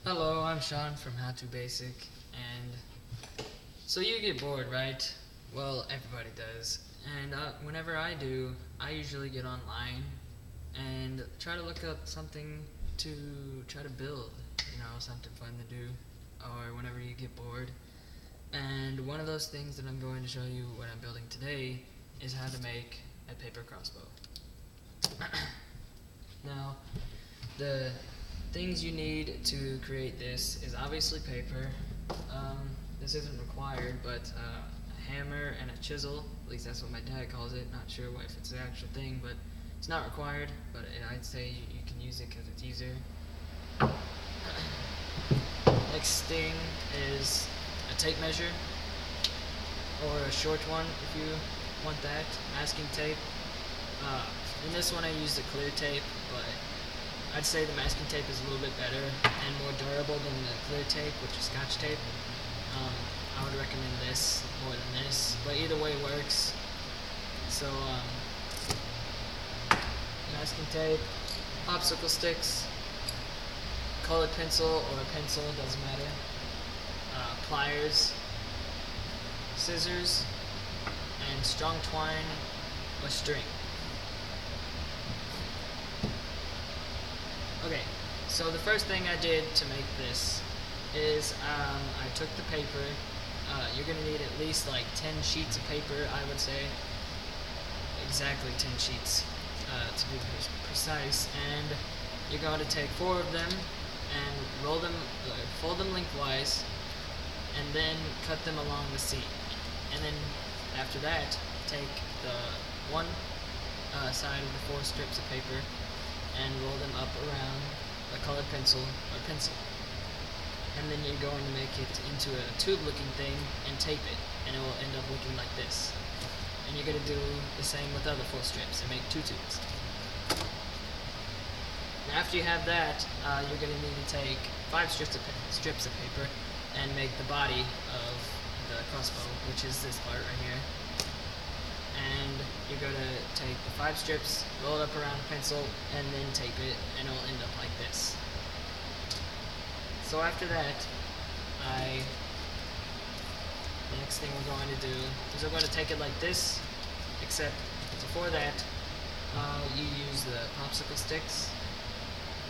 Hello, I'm Sean from How to Basic, and so you get bored, right? Well, everybody does. And whenever I do, I usually get online and try to look up something to try to build, something fun to do, or whenever you get bored. And one of those things that I'm going to show you what I'm building today is how to make a paper crossbow. Now, the things you need to create this is obviously paper. This isn't required, but a hammer and a chisel. At least that's what my dad calls it. Not sure if it's the actual thing, but it's not required. But I'd say you can use it because it's easier. Next thing is a tape measure, or a short one if you want that. Masking tape. In this one I used a clear tape, but I'd say the masking tape is a little bit better and more durable than the clear tape, which is Scotch tape. I would recommend this more than this, but either way works. So, masking tape, popsicle sticks, colored pencil or a pencil, doesn't matter, pliers, scissors, and strong twine or string. Okay, so the first thing I did to make this is I took the paper. You're going to need at least like 10 sheets of paper, I would say. Exactly 10 sheets to be precise. And you're going to take 4 of them and roll them, fold them lengthwise, and then cut them along the seam. And then after that, take the one side of the 4 strips of paper and roll them up around a colored pencil or pencil. And then you're going to make it into a tube looking thing and tape it, and it will end up looking like this. And you're going to do the same with other 4 strips and make 2 tubes. Now after you have that, you're going to need to take 5 strips of paper and make the body of the crossbow, which is this part right here. And you're going to take the 5 strips, roll it up around the pencil, and then tape it, and it'll end up like this. So after that, the next thing we're going to do is we're going to take it like this, except before that, you use the popsicle sticks.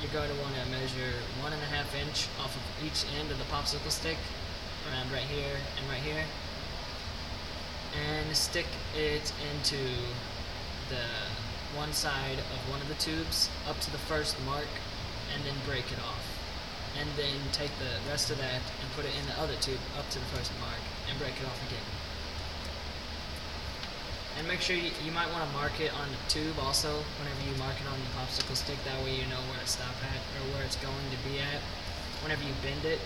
You're going to want to measure 1.5 inch off of each end of the popsicle stick, around right here and right here, and stick it into the one side of one of the tubes up to the first mark, and then break it off. And then take the rest of that and put it in the other tube up to the first mark and break it off again. And make sure you might want to mark it on the tube also whenever you mark it on the popsicle stick. That way you know where to stop at or where it's going to be at. Whenever you bend it,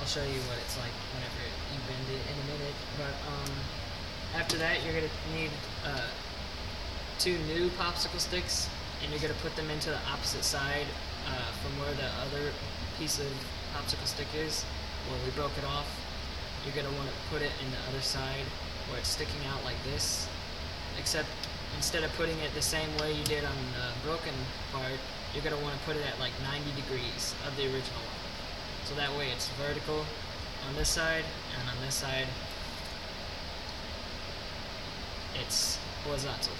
I'll show you what it's like whenever you bend it in a minute. But after that, you're going to need 2 new popsicle sticks, and you're going to put them into the opposite side from where the other piece of popsicle stick is, where we broke it off. You're going to want to put it in the other side where it's sticking out like this, except instead of putting it the same way you did on the broken part, you're going to want to put it at like 90 degrees of the original one. So that way it's vertical on this side, and on this side it's horizontal.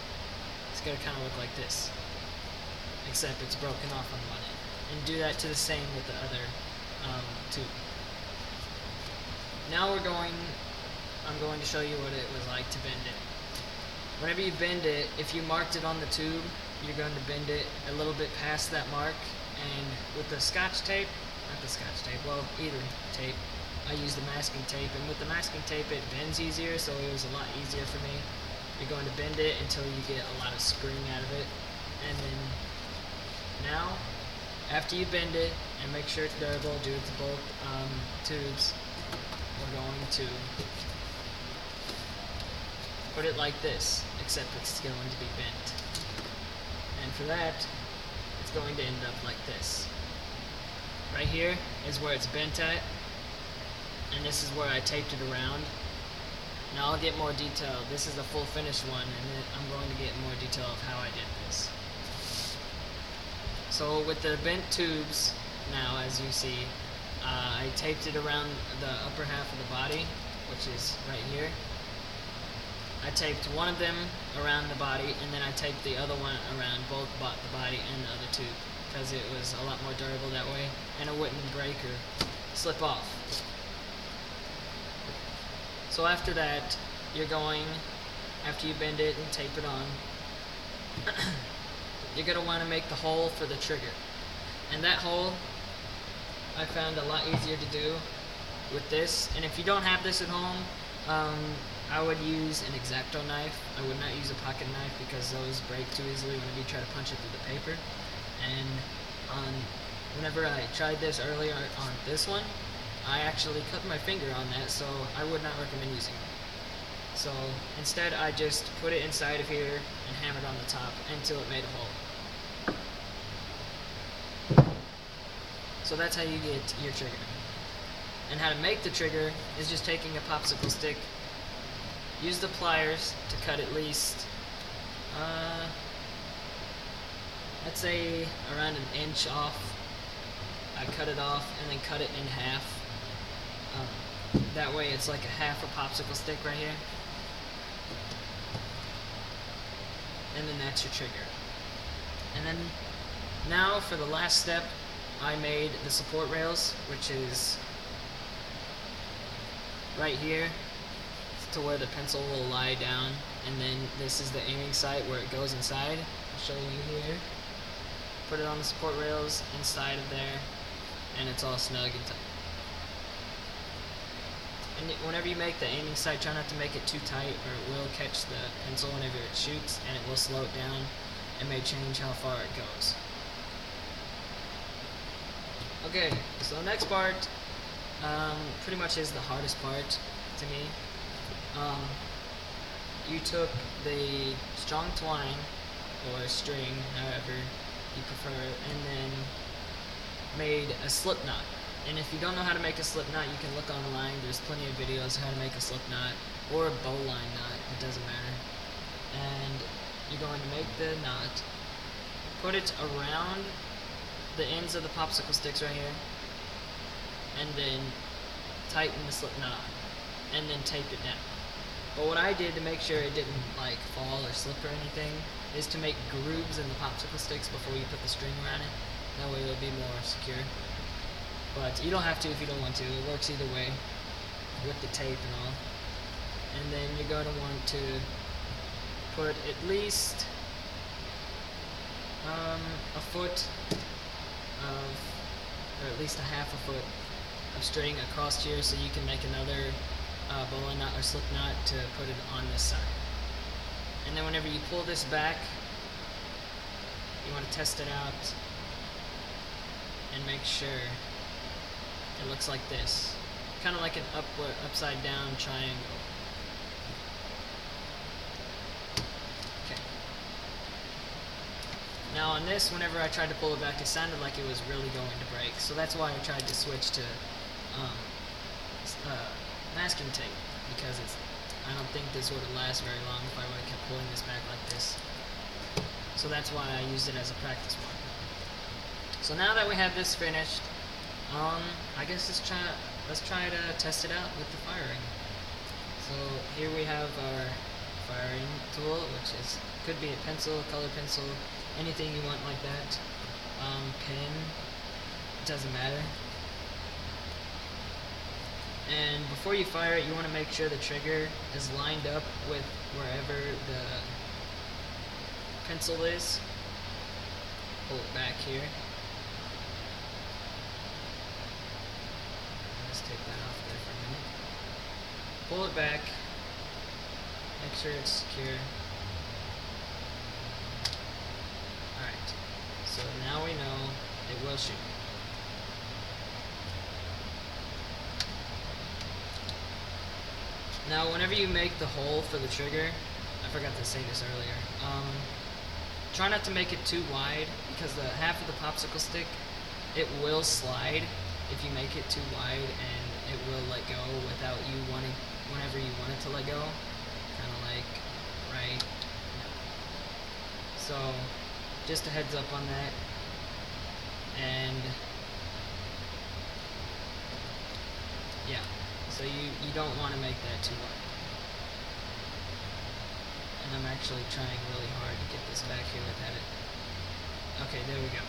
It's going to kind of look like this, except it's broken off on one end. And do that to the same with the other tube. Now I'm going to show you what it was like to bend it. Whenever you bend it, if you marked it on the tube, you're going to bend it a little bit past that mark, and with the Scotch tape, either tape, I used the masking tape, and with the masking tape it bends easier, so it was a lot easier for me. You're going to bend it until you get a lot of spring out of it, and then now, after you bend it and make sure it's durable, do it to both tubes, we're going to put it like this, except it's going to be bent. And for that, it's going to end up like this. Right here is where it's bent at, and this is where I taped it around. Now I'll get more detail. This is the full finished one, and then I'm going to get more detail of how I did this. So with the bent tubes, now, as you see. I taped it around the upper half of the body, which is right here. I taped one of them around the body, and then I taped the other one around both the body and the other tube, because it was a lot more durable that way, and it wouldn't break or slip off. So after that, after you bend it and tape it on, you're going to want to make the hole for the trigger. And that hole, I found a lot easier to do with this. And if you don't have this at home, I would use an X-Acto knife. I would not use a pocket knife because those break too easily whenever you try to punch it through the paper. And whenever I tried this earlier on this one, I actually cut my finger on that, so I would not recommend using it. So instead, I just put it inside of here and hammered on the top until it made a hole. So that's how you get your trigger. And how to make the trigger is just taking a popsicle stick, use the pliers to cut at least, I'd say around an inch off. I cut it off and then cut it in half. That way it's like a half a popsicle stick right here. And then that's your trigger. And then now for the last step, I made the support rails, which is right here to where the pencil will lie down, and then this is the aiming sight where it goes inside. I'll show you here. Put it on the support rails inside of there, and it's all snug and tight. And whenever you make the aiming sight, try not to make it too tight or it will catch the pencil whenever it shoots, and it will slow it down and may change how far it goes. Okay, so the next part pretty much is the hardest part to me. You took the strong twine or string, however you prefer, and then made a slip knot. And if you don't know how to make a slip knot, you can look online. There's plenty of videos how to make a slip knot or a bowline knot, it doesn't matter. And you're going to make the knot, put it around the ends of the popsicle sticks right here, and then tighten the slip knot on, and then tape it down. But what I did to make sure it didn't like fall or slip or anything is to make grooves in the popsicle sticks before you put the string around it. That way it'll be more secure. But you don't have to if you don't want to. It works either way with the tape and all. And then you're going to want to put at least a foot of, or at least a half a foot of string across here so you can make another bowline knot or slip knot to put it on this side. And then whenever you pull this back, you want to test it out and make sure it looks like this, kind of like an upside down triangle. Okay. Now on this, whenever I tried to pull it back, it sounded like it was really going to break. So that's why I tried to switch to masking tape, because I don't think this would have lasted very long if I would have kept pulling this back like this. So that's why I used it as a practice one. So now that we have this finished, I guess let's try to test it out with the firing. So here we have our firing tool, which could be a pencil, color pencil, anything you want like that. Pen, it doesn't matter. And before you fire it, you want to make sure the trigger is lined up with wherever the pencil is. Pull it back here. Let's take that off there for a minute. Pull it back. Make sure it's secure. Alright. So now we know it will shoot. Now, whenever you make the hole for the trigger, I forgot to say this earlier, try not to make it too wide, because the half of the popsicle stick, it will slide if you make it too wide, and it will let go without you wanting, whenever you want it to let go, kind of like right now. So, just a heads up on that. And Yeah. So you don't want to make that too wide. And I'm actually trying really hard to get this back here without it. Okay, there we go.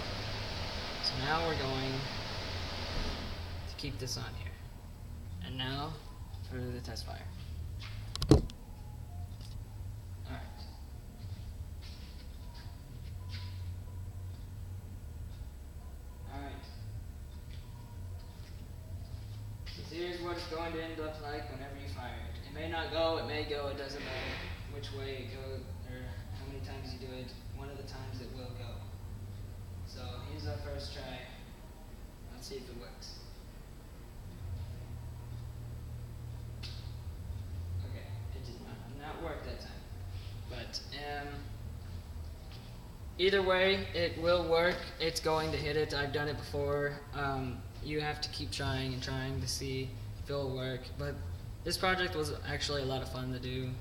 So now we're going to keep this on here. And now for the test fire. Alright. Alright. So here's what it's going to end up like whenever you fire it. It may not go, it may go, it doesn't matter which way it goes or how many times you do it. One of the times it will go. So here's our first try. Let's see if it works. Okay, it did not work that time. But either way, it will work. It's going to hit it. I've done it before. You have to keep trying and trying to see if it'll work. But this project was actually a lot of fun to do.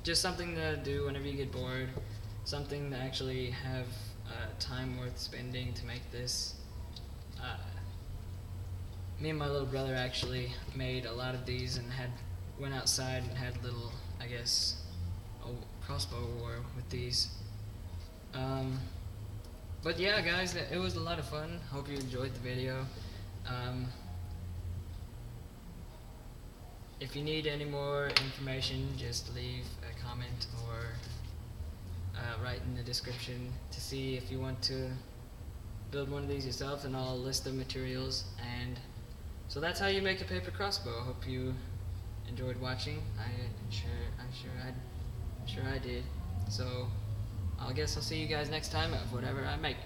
Just something to do whenever you get bored. Something to actually have time worth spending to make this. Me and my little brother actually made a lot of these and went outside and had a little, I guess, a crossbow war with these. But yeah, guys, it was a lot of fun. Hope you enjoyed the video. If you need any more information, just leave a comment or write in the description to see if you want to build one of these yourself, and I'll list the materials. And so that's how you make a paper crossbow. Hope you enjoyed watching. I'm sure I did. So I guess I'll see you guys next time of whatever I make.